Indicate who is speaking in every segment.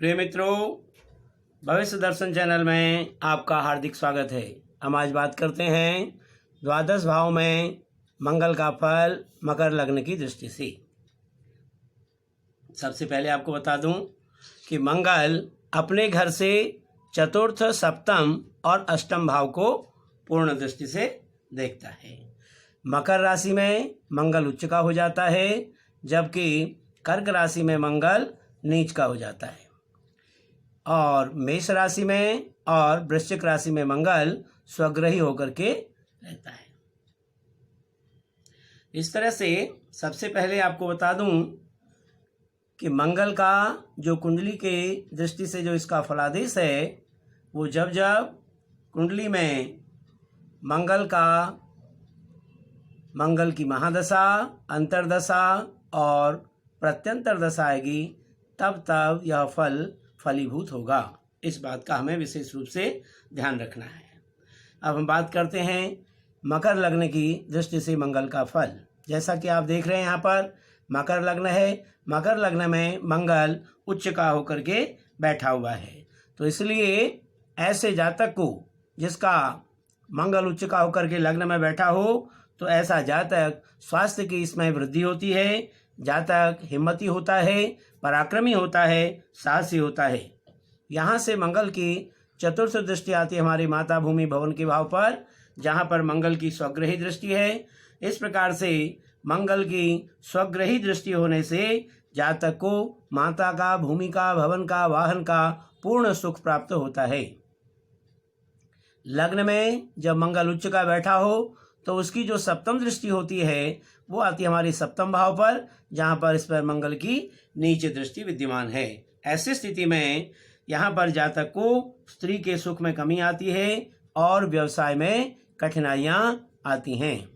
Speaker 1: प्रिय मित्रों, भविष्य दर्शन चैनल में आपका हार्दिक स्वागत है। हम आज बात करते हैं द्वादश भाव में मंगल का फल मकर लग्न की दृष्टि से। सबसे पहले आपको बता दूं कि मंगल अपने घर से चतुर्थ, सप्तम और अष्टम भाव को पूर्ण दृष्टि से देखता है। मकर राशि में मंगल उच्च का हो जाता है, जबकि कर्क राशि में मंगल नीच का हो जाता है, और मेष राशि में और वृश्चिक राशि में मंगल स्वग्रही होकर के रहता है। इस तरह से सबसे पहले आपको बता दूं कि मंगल का जो कुंडली के दृष्टि से जो इसका फलादेश है, वो जब जब कुंडली में मंगल की महादशा, अंतर्दशा और प्रत्यंतर दशा आएगी, तब तब यह फल फलीभूत होगा। इस बात का हमें विशेष रूप से ध्यान रखना है। अब हम बात करते हैं मकर लग्न की दृष्टि से मंगल का फल। जैसा कि आप देख रहे हैं, यहाँ पर मकर लग्न है। मकर लग्न में मंगल उच्च का होकर के बैठा हुआ है, तो इसलिए ऐसे जातक को जिसका मंगल उच्च का होकर के लग्न में बैठा हो, तो ऐसा जातक स्वास्थ्य की इसमें वृद्धि होती है। जातक हिम्मती होता है, पराक्रमी होता है, साहसी होता है। यहाँ से मंगल की चतुर्थ दृष्टि आती है हमारी माता भूमि भवन के भाव पर, जहाँ पर मंगल की स्वग्रही दृष्टि है। इस प्रकार से मंगल की स्वग्रही दृष्टि होने से जातक को माता का, भूमि का, भवन का, वाहन का पूर्ण सुख प्राप्त होता है। लग्न में जब मंगल उच्च का बैठा हो, तो उसकी जो सप्तम दृष्टि होती है वो आती है हमारी सप्तम भाव पर, जहाँ पर इस पर मंगल की नीच दृष्टि विद्यमान है। ऐसी स्थिति में यहाँ पर जातक को स्त्री के सुख में कमी आती है और व्यवसाय में कठिनाइयाँ आती हैं।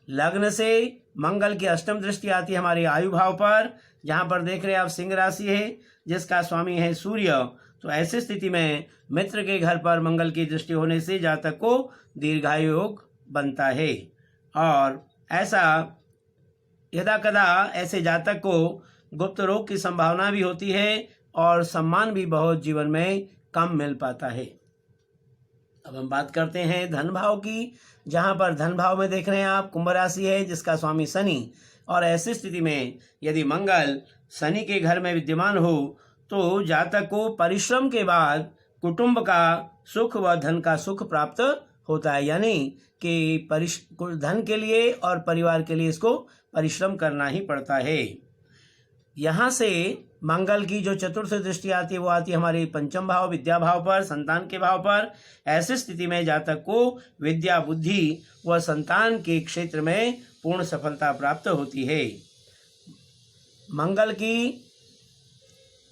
Speaker 1: लग्न से मंगल की अष्टम दृष्टि आती है हमारे आयु भाव पर, जहाँ पर देख रहे हैं आप सिंह राशि है, जिसका स्वामी है सूर्य। तो ऐसी स्थिति में मित्र के घर पर मंगल की दृष्टि होने से जातक को दीर्घायु योग बनता है, और ऐसा यदा कदा ऐसे जातक को गुप्त रोग की संभावना भी होती है और सम्मान भी बहुत जीवन में कम मिल पाता है। अब हम बात करते हैं धन भाव की, जहाँ पर धन भाव में देख रहे हैं आप कुंभ राशि है, जिसका स्वामी शनि। और ऐसी स्थिति में यदि मंगल शनि के घर में विद्यमान हो, तो जातक को परिश्रम के बाद कुटुंब का सुख व धन का सुख प्राप्त होता है। यानी कि धन के लिए और परिवार के लिए इसको परिश्रम करना ही पड़ता है। यहाँ से मंगल की जो चतुर्थ दृष्टि आती है वो आती है हमारे पंचम भाव, विद्या भाव पर, संतान के भाव पर। ऐसी स्थिति में जातक को विद्या, बुद्धि व संतान के क्षेत्र में पूर्ण सफलता प्राप्त होती है।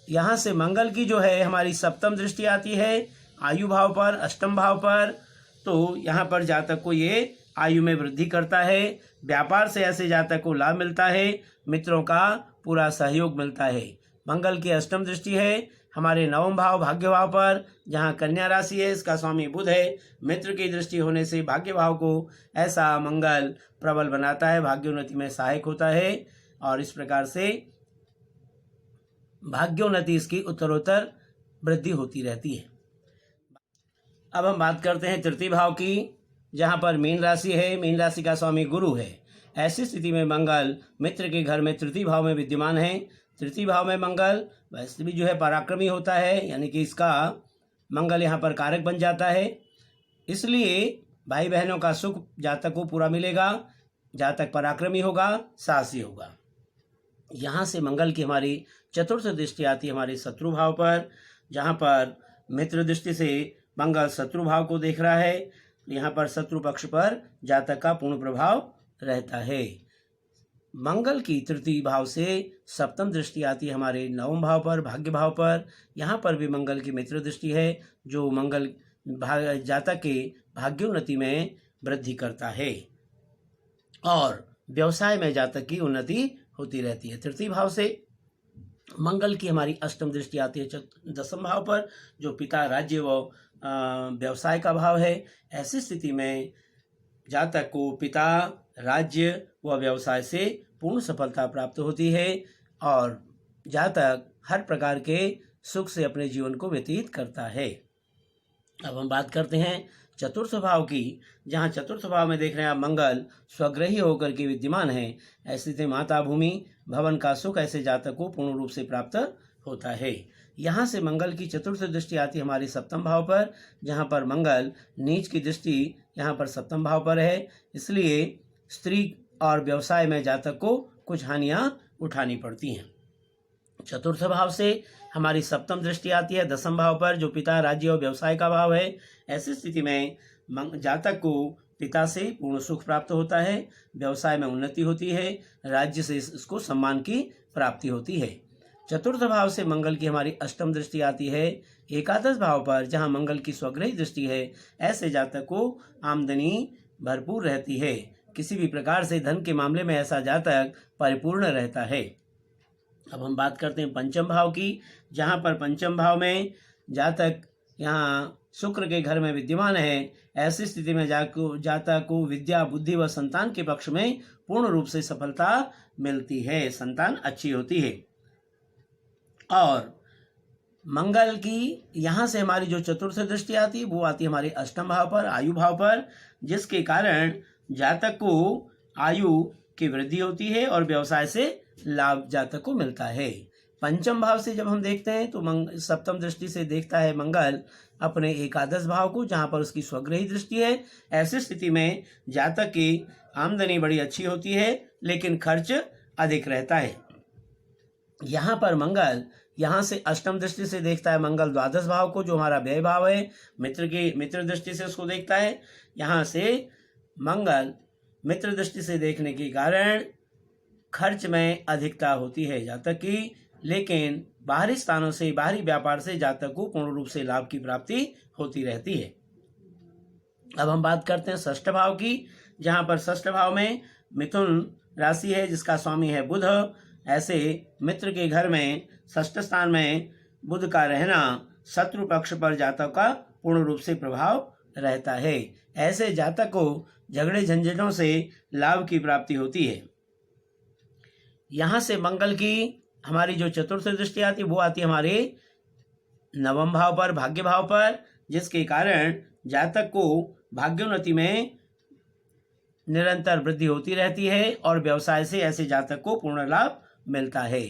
Speaker 1: यहाँ से मंगल की जो है हमारी सप्तम दृष्टि आती है आयु भाव पर, अष्टम भाव पर। तो यहाँ पर जातक को ये आयु में वृद्धि करता है। व्यापार से ऐसे जातक को लाभ मिलता है, मित्रों का पूरा सहयोग मिलता है। मंगल की अष्टम दृष्टि है हमारे नवम भाव, भाग्य भाव पर, जहाँ कन्या राशि है, इसका स्वामी बुध है। मित्र की दृष्टि होने से भाग्य भाव को ऐसा मंगल प्रबल बनाता है, भाग्योन्नति में सहायक होता है, और इस प्रकार से भाग्योन्नति इसकी उत्तरोत्तर वृद्धि होती रहती है। अब हम बात करते हैं तृतीय भाव की, जहाँ पर मीन राशि है। मीन राशि का स्वामी गुरु है। ऐसी स्थिति में मंगल मित्र के घर में तृतीय भाव में विद्यमान है। तृतीय भाव में मंगल वैसे भी जो है पराक्रमी होता है, यानी कि इसका मंगल यहाँ पर कारक बन जाता है। इसलिए भाई बहनों का सुख जातक को पूरा मिलेगा, जातक पराक्रमी होगा, साहसी होगा। यहाँ से मंगल की हमारी चतुर्थ दृष्टि आती है हमारे शत्रु भाव पर, जहाँ पर मित्र दृष्टि से मंगल शत्रु भाव को देख रहा है। यहाँ पर शत्रु पक्ष पर जातक का पूर्ण प्रभाव रहता है। मंगल की तृतीय भाव से सप्तम दृष्टि आती है हमारे नवम भाव पर, भाग्य भाव पर। यहाँ पर भी मंगल की मित्र दृष्टि है, जो मंगल जातक के भाग्योन्नति में वृद्धि करता है, और व्यवसाय में जातक की उन्नति होती रहती है। तृतीय भाव से मंगल की हमारी अष्टम दृष्टि आती है दसम भाव पर, जो पिता, राज्य व व्यवसाय का भाव है। ऐसी स्थिति में जातक को पिता, राज्य व व्यवसाय से पूर्ण सफलता प्राप्त होती है, और जातक हर प्रकार के सुख से अपने जीवन को व्यतीत करता है। अब हम बात करते हैं चतुर्थ भाव की, जहाँ चतुर्थ भाव में देख रहे हैं आप मंगल स्वग्रही होकर के विद्यमान है। ऐसी स्थिति माता भूमि भवन का सुख ऐसे जातक को पूर्ण रूप से प्राप्त होता है। यहाँ से मंगल की चतुर्थ दृष्टि आती है हमारी सप्तम भाव पर, जहाँ पर मंगल नीच की दृष्टि यहाँ पर सप्तम भाव पर है। इसलिए स्त्री और व्यवसाय में जातक को कुछ हानियां उठानी पड़ती हैं। चतुर्थ भाव से हमारी सप्तम दृष्टि आती है दसम भाव पर, जो पिता राज्य और व्यवसाय का भाव है। ऐसी स्थिति में जातक को पिता से पूर्ण सुख प्राप्त होता है, व्यवसाय में उन्नति होती है, राज्य से इसको सम्मान की प्राप्ति होती है। चतुर्थ भाव से मंगल की हमारी अष्टम दृष्टि आती है एकादश भाव पर, जहाँ मंगल की स्वग्रही दृष्टि है। ऐसे जातक को आमदनी भरपूर रहती है, किसी भी प्रकार से धन के मामले में ऐसा जातक परिपूर्ण रहता है। अब हम बात करते हैं पंचम भाव की, जहाँ पर पंचम भाव में जातक यहाँ शुक्र के घर में विद्यमान है। ऐसी स्थिति में जातक को विद्या बुद्धि व संतान के पक्ष में पूर्ण रूप से सफलता मिलती है, संतान अच्छी होती है। और मंगल की यहाँ से हमारी जो चतुर्थ दृष्टि आती है वो आती है हमारे अष्टम भाव पर, आयु भाव पर, जिसके कारण जातक को आयु की वृद्धि होती है और व्यवसाय से लाभ जातक को मिलता है। पंचम भाव से जब हम देखते हैं तो सप्तम दृष्टि से देखता है मंगल अपने एकादश भाव को, जहाँ पर उसकी स्वग्रही दृष्टि है। ऐसी स्थिति में जातक की आमदनी बड़ी अच्छी होती है, लेकिन खर्च अधिक रहता है। यहाँ पर मंगल यहाँ से अष्टम दृष्टि से देखता है मंगल द्वादश भाव को, जो हमारा व्यय भाव है, मित्र दृष्टि से उसको देखता है। यहाँ से मंगल मित्र दृष्टि से देखने के कारण खर्च में अधिकता होती है जातक की, लेकिन बाहरी स्थानों से, बाहरी व्यापार से जातक को पूर्ण रूप से लाभ की प्राप्ति होती रहती है। अब हम बात करते हैं षष्ठ भाव की, जहाँ पर षष्ठ भाव में मिथुन राशि है, जिसका स्वामी है बुध। ऐसे मित्र के घर में षष्ठ स्थान में बुध का रहना शत्रु पक्ष पर जातक का पूर्ण रूप से प्रभाव रहता है। ऐसे जातक को झगड़े झंझटों से लाभ की प्राप्ति होती है। यहाँ से मंगल की हमारी जो चतुर्थ दृष्टि आती है वो आती है हमारे नवम भाव पर, भाग्य भाव पर, जिसके कारण जातक को भाग्योन्नति में निरंतर वृद्धि होती रहती है और व्यवसाय से ऐसे जातक को पूर्ण लाभ मिलता है।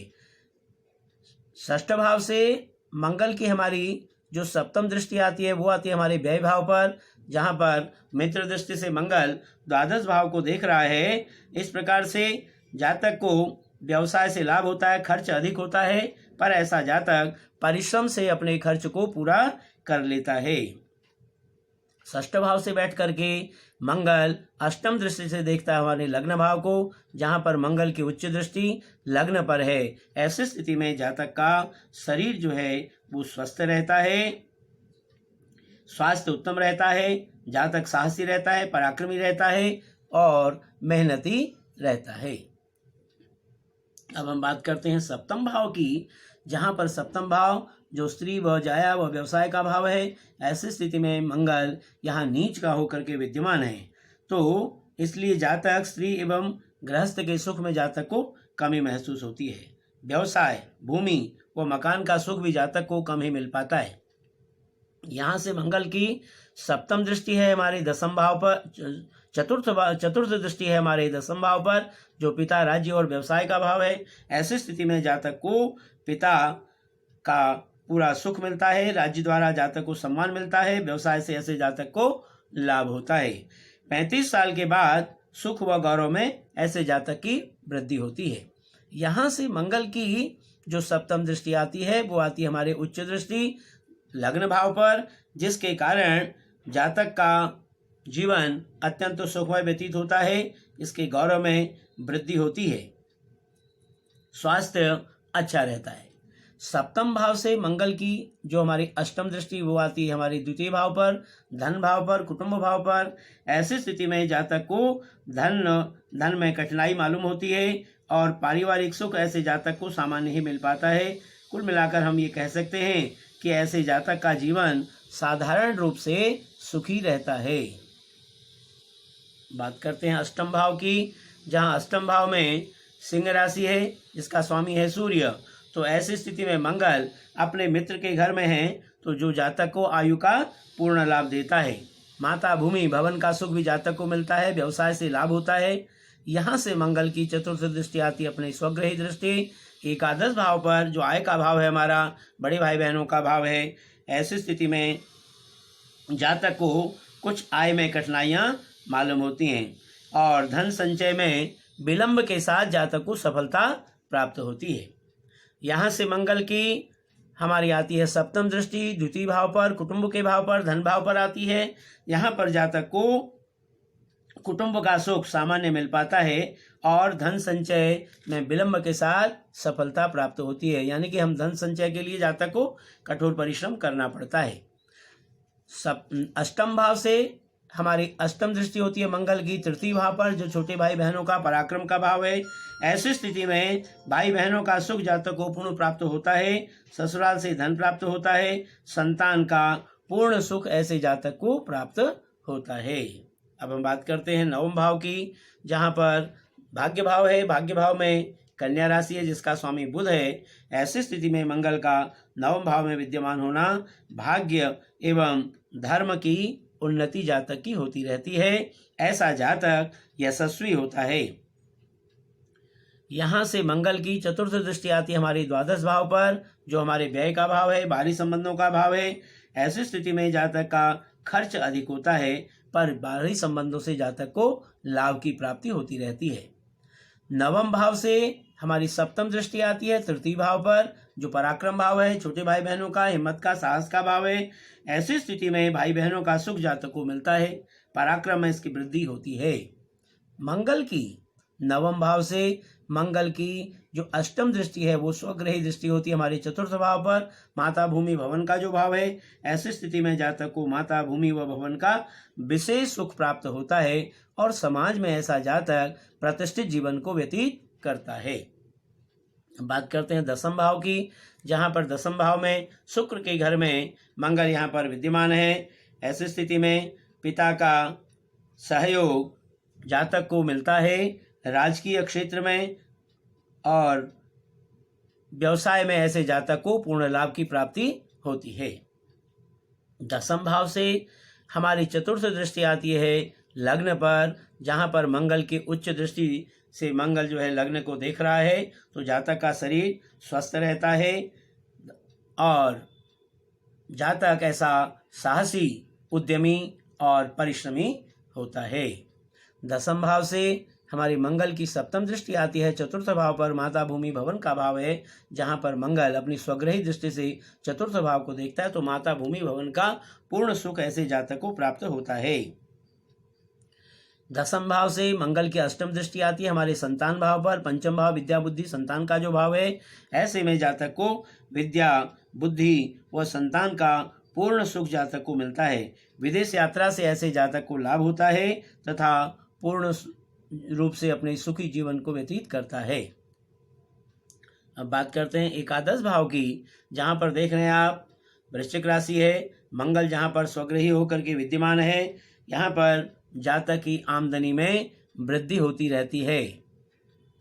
Speaker 1: षष्ठ भाव से मंगल की हमारी जो सप्तम दृष्टि आती है वो आती है हमारे व्यय भाव पर, जहाँ पर मित्र दृष्टि से मंगल द्वादश भाव को देख रहा है। इस प्रकार से जातक को व्यवसाय से लाभ होता है, खर्च अधिक होता है, पर ऐसा जातक परिश्रम से अपने खर्च को पूरा कर लेता है। षष्ठ भाव से बैठ करके मंगल अष्टम दृष्टि से देखता है हमारे लग्न भाव को, जहाँ पर मंगल की उच्च दृष्टि लग्न पर है। ऐसी स्थिति में जातक का शरीर जो है वो स्वस्थ रहता है, स्वास्थ्य उत्तम रहता है, जातक साहसी रहता है, पराक्रमी रहता है और मेहनती रहता है। अब हम बात करते हैं सप्तम भाव की, जहाँ पर सप्तम भाव जो स्त्री व जाया व व्यवसाय का भाव है। ऐसी स्थिति में मंगल यहाँ नीच का होकर के विद्यमान है, तो इसलिए जातक स्त्री एवं गृहस्थ के सुख में जातक को कमी महसूस होती है। व्यवसाय, भूमि व मकान का सुख भी जातक को कम ही मिल पाता है। यहाँ से मंगल की सप्तम दृष्टि है हमारे दसम भाव पर, चतुर्थ दृष्टि है हमारे दसम भाव पर, जो पिता राज्य और व्यवसाय का भाव है। ऐसी स्थिति में जातक को पिता का पूरा सुख मिलता है, राज्य द्वारा जातक को सम्मान मिलता है, व्यवसाय से ऐसे जातक को लाभ होता है। 35 साल के बाद सुख व गौरव में ऐसे जातक की वृद्धि होती है। यहाँ से मंगल की जो सप्तम दृष्टि आती है वो आती है हमारे उच्च दृष्टि लग्न भाव पर, जिसके कारण जातक का जीवन अत्यंत सुखमय व्यतीत होता है, इसके गौरव में वृद्धि होती है, स्वास्थ्य अच्छा रहता है। सप्तम भाव से मंगल की जो हमारी अष्टम दृष्टि वो आती है हमारी द्वितीय भाव पर, धन भाव पर, कुटुंब भाव पर। ऐसी स्थिति में जातक को धन में कठिनाई मालूम होती है और पारिवारिक सुख ऐसे जातक को सामान्य ही मिल पाता है। कुल मिलाकर हम ये कह सकते हैं कि ऐसे जातक का जीवन साधारण रूप से सुखी रहता है। बात करते हैं अष्टम भाव की, जहाँ अष्टम भाव में सिंह राशि है, जिसका स्वामी है सूर्य। तो ऐसी स्थिति में मंगल अपने मित्र के घर में है तो जो जातक को आयु का पूर्ण लाभ देता है। माता भूमि भवन का सुख भी जातक को मिलता है, व्यवसाय से लाभ होता है। यहाँ से मंगल की चतुर्थ दृष्टि आती है अपनी स्वग्रही दृष्टि एकादश भाव पर, जो आय का भाव है हमारा, बड़े भाई बहनों का भाव है। ऐसी स्थिति में जातक को कुछ आय में कठिनाइयाँ मालूम होती हैं और धन संचय में विलंब के साथ जातक को सफलता प्राप्त होती है। यहाँ से मंगल की हमारी आती है सप्तम दृष्टि द्वितीय भाव पर, कुटुंब के भाव पर, धन भाव पर आती है। यहाँ पर जातक को कुटुंब का सुख सामान्य मिल पाता है और धन संचय में विलंब के साथ सफलता प्राप्त होती है। यानी कि हम धन संचय के लिए जातक को कठोर परिश्रम करना पड़ता है। अष्टम भाव से हमारी अष्टम दृष्टि होती है मंगल की तृतीय भाव पर, जो छोटे भाई बहनों का पराक्रम का भाव है। ऐसी स्थिति में भाई बहनों का सुख जातक को पूर्ण प्राप्त होता है, ससुराल से धन प्राप्त होता है, संतान का पूर्ण सुख ऐसे जातक को प्राप्त होता है। अब हम बात करते हैं नवम भाव की, जहाँ पर भाग्य भाव है। भाग्य भाव में कन्या राशि है जिसका स्वामी बुध है। ऐसी स्थिति में मंगल का नवम भाव में विद्यमान होना भाग्य एवं धर्म की उन्नति जातक की होती रहती है। ऐसा जातक यशस्वी होता है। यहाँ से मंगल की चतुर्थ दृष्टि आती है हमारी द्वादश भाव पर, जो हमारे व्यय का भाव है, बाहरी संबंधों का भाव है। ऐसी स्थिति में जातक का खर्च अधिक होता है पर बाहरी संबंधों से जातक को लाभ की प्राप्ति होती रहती है। नवम भाव से हमारी सप्तम दृष्टि आती है तृतीय भाव पर, जो पराक्रम भाव है, छोटे भाई बहनों का हिम्मत का साहस का भाव है। ऐसी स्थिति में भाई बहनों का सुख जातक को मिलता है, पराक्रम में इसकी वृद्धि होती है। मंगल की नवम भाव से मंगल की जो अष्टम दृष्टि है वो स्वग्रही दृष्टि होती है हमारे चतुर्थ भाव पर, माता भूमि भवन का जो भाव है। ऐसी स्थिति में जातक को माता भूमि व भवन का विशेष सुख प्राप्त होता है और समाज में ऐसा जातक प्रतिष्ठित जीवन को व्यतीत करता है। बात करते हैं दसम भाव की, जहाँ पर दसम भाव में शुक्र के घर में मंगल यहाँ पर विद्यमान है। ऐसी स्थिति में पिता का सहयोग जातक को मिलता है राजकीय क्षेत्र में और व्यवसाय में ऐसे जातक को पूर्ण लाभ की प्राप्ति होती है। दसम भाव से हमारी चतुर्थ दृष्टि आती है लग्न पर, जहाँ पर मंगल की उच्च दृष्टि से मंगल जो है लग्न को देख रहा है तो जातक का शरीर स्वस्थ रहता है और जातक ऐसा साहसी, उद्यमी और परिश्रमी होता है। दसम भाव से हमारी मंगल की सप्तम दृष्टि आती है चतुर्थ भाव पर, माता भूमि भवन का भाव है, जहाँ पर मंगल अपनी स्वग्रही दृष्टि से चतुर्थ भाव को देखता है तो माता भूमि भवन का पूर्ण सुख ऐसे जातक को प्राप्त होता है। दसम भाव से मंगल की अष्टम दृष्टि आती है हमारे संतान भाव पर, पंचम भाव विद्या बुद्धि संतान का जो भाव है। ऐसे में जातक को विद्या बुद्धि व संतान का पूर्ण सुख जातक को मिलता है। विदेश यात्रा से ऐसे जातक को लाभ होता है तथा पूर्ण रूप से अपने सुखी जीवन को व्यतीत करता है। अब बात करते हैं एकादश भाव की, जहाँ पर देख रहे हैं आप वृश्चिक राशि है। मंगल जहाँ पर स्वग्रही होकर के विद्यमान है, यहाँ पर जातक की आमदनी में वृद्धि होती रहती है।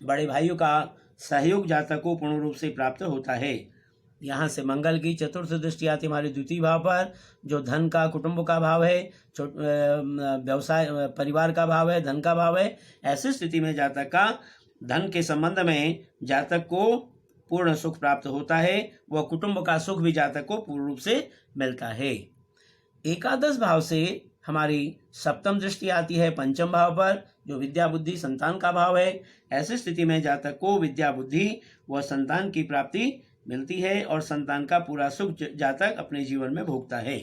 Speaker 1: बड़े भाइयों का सहयोग जातक को पूर्ण रूप से प्राप्त होता है। यहाँ से मंगल की चतुर्थ दृष्टि आती हमारे द्वितीय भाव पर, जो धन का कुटुंब का भाव है, व्यवसाय परिवार का भाव है, धन का भाव है। ऐसी स्थिति में जातक का धन के संबंध में जातक को पूर्ण सुख प्राप्त होता है, वह कुटुंब का सुख भी जातक को पूर्ण रूप से मिलता है। एकादश भाव से हमारी सप्तम दृष्टि आती है पंचम भाव पर, जो विद्या बुद्धि संतान का भाव है। ऐसी स्थिति में जातक को विद्या बुद्धि व संतान की प्राप्ति मिलती है और संतान का पूरा सुख जातक अपने जीवन में भोगता है।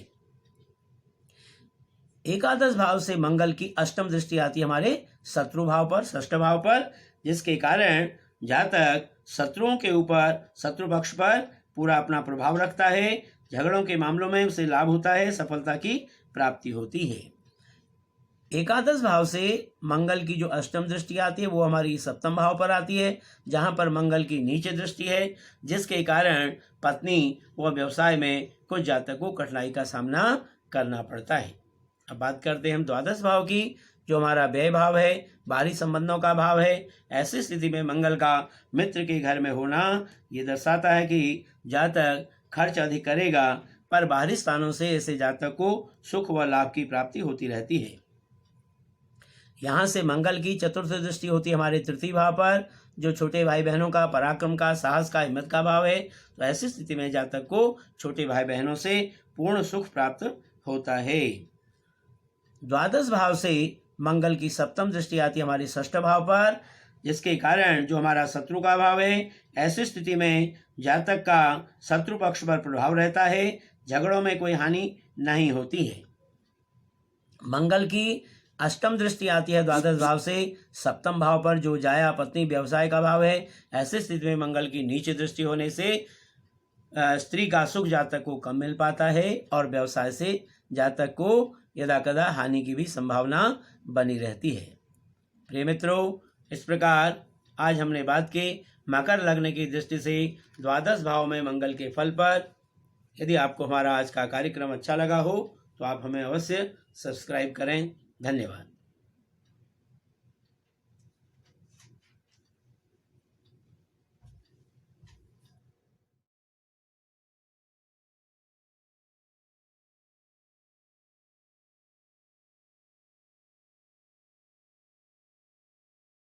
Speaker 1: एकादश भाव से मंगल की अष्टम दृष्टि आती है हमारे शत्रु भाव पर, षष्ठ भाव पर, जिसके कारण जातक शत्रुओं के ऊपर, शत्रु पक्ष पर पूरा अपना प्रभाव रखता है। झगड़ों के मामलों में उसे लाभ होता है, सफलता की प्राप्ति होती है। एकादश भाव से मंगल की जो अष्टम दृष्टि आती है वो हमारी सप्तम भाव पर आती है, जहाँ पर मंगल की नीचे दृष्टि है, जिसके कारण पत्नी व व्यवसाय में कुछ जातक को कठिनाई का सामना करना पड़ता है। अब बात करते हैं हम द्वादश भाव की, जो हमारा व्यय भाव है, बाहरी संबंधों का भाव है। ऐसी स्थिति में मंगल का मित्र के घर में होना ये दर्शाता है कि जातक खर्च अधिक करेगा, पर बाहरी स्थानों से ऐसे जातक को सुख व लाभ की प्राप्ति होती रहती है। यहाँ से मंगल की चतुर्थ दृष्टि होती है हमारे तृतीय भाव पर, जो छोटे भाई बहनों का, पराक्रम का, साहस का, हिम्मत का भाव है। तो ऐसी स्थिति में जातक को छोटे भाई बहनों से पूर्ण सुख प्राप्त होता है। द्वादश भाव से मंगल की सप्तम दृष्टि आती है हमारे षष्ठ भाव पर, जिसके कारण जो हमारा शत्रु का भाव है, ऐसी स्थिति में जातक का शत्रु पक्ष पर प्रभाव रहता है, झगड़ों में कोई हानि नहीं होती है। मंगल की अष्टम दृष्टि आती है द्वादश भाव से सप्तम भाव पर, जो जाया, पत्नी, व्यवसाय का भाव है। ऐसी स्थिति में मंगल की नीच दृष्टि होने से स्त्री का सुख जातक को कम मिल पाता है और व्यवसाय से जातक को यदा कदा हानि की भी संभावना बनी रहती है। प्रिय मित्रों, इस प्रकार आज हमने बात की मकर लग्न की दृष्टि से द्वादश भाव में मंगल के फल पर। यदि आपको हमारा आज का कार्यक्रम अच्छा लगा हो तो आप हमें अवश्य सब्सक्राइब करें। धन्यवाद।